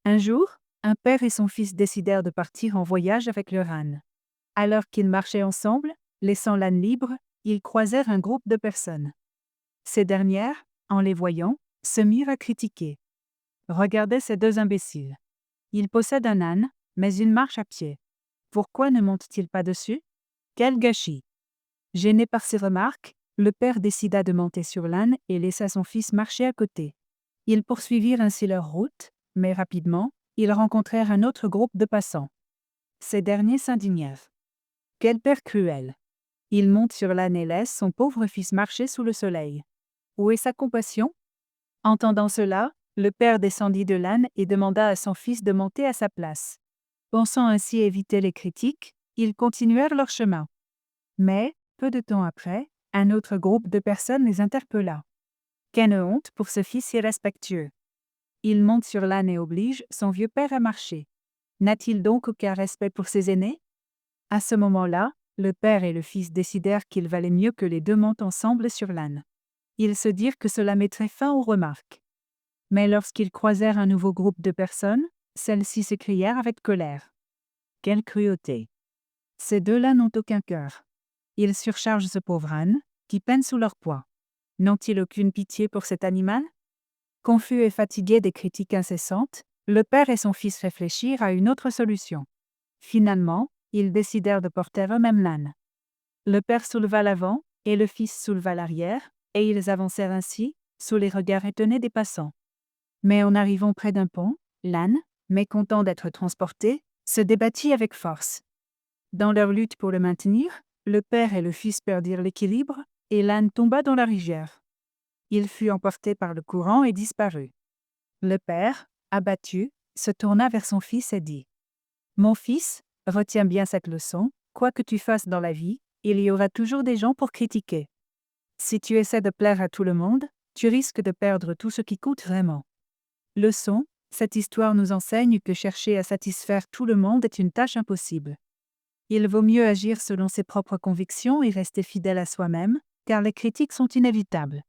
Un jour, un père et son fils décidèrent de partir en voyage avec leur âne. Alors qu'ils marchaient ensemble, laissant l'âne libre, ils croisèrent un groupe de personnes. Ces dernières, en les voyant, se mirent à critiquer. Regardez ces deux imbéciles. Ils possèdent un âne, mais ils marchent à pied. Pourquoi ne montent-ils pas dessus? Quel gâchis! Gêné par ces remarques, le père décida de monter sur l'âne et laissa son fils marcher à côté. Ils poursuivirent ainsi leur route, mais rapidement, ils rencontrèrent un autre groupe de passants. Ces derniers s'indignèrent. Quel père cruel! Il monte sur l'âne et laisse son pauvre fils marcher sous le soleil. Où est sa compassion? Entendant cela, le père descendit de l'âne et demanda à son fils de monter à sa place. Pensant ainsi éviter les critiques, ils continuèrent leur chemin. Mais, peu de temps après, un autre groupe de personnes les interpella. Quelle honte pour ce fils irrespectueux! Il monte sur l'âne et oblige son vieux père à marcher. N'a-t-il donc aucun respect pour ses aînés? À ce moment-là, le père et le fils décidèrent qu'il valait mieux que les deux montent ensemble sur l'âne. Ils se dirent que cela mettrait fin aux remarques. Mais lorsqu'ils croisèrent un nouveau groupe de personnes, celles-ci s'écrièrent avec colère. Quelle cruauté! Ces deux-là n'ont aucun cœur. Ils surchargent ce pauvre âne, qui peine sous leur poids. N'ont-ils aucune pitié pour cet animal? Confus et fatigués des critiques incessantes, le père et son fils réfléchirent à une autre solution. Finalement, ils décidèrent de porter eux-mêmes l'âne. Le père souleva l'avant, et le fils souleva l'arrière, et ils avancèrent ainsi, sous les regards étonnés des passants. Mais en arrivant près d'un pont, l'âne, mécontent d'être transporté, se débattit avec force. Dans leur lutte pour le maintenir, le père et le fils perdirent l'équilibre, et l'âne tomba dans la rivière. Il fut emporté par le courant et disparut. Le père, abattu, se tourna vers son fils et dit : « Mon fils, retiens bien cette leçon, quoi que tu fasses dans la vie, il y aura toujours des gens pour critiquer. Si tu essaies de plaire à tout le monde, tu risques de perdre tout ce qui compte vraiment. » Leçon, cette histoire nous enseigne que chercher à satisfaire tout le monde est une tâche impossible. Il vaut mieux agir selon ses propres convictions et rester fidèle à soi-même, car les critiques sont inévitables.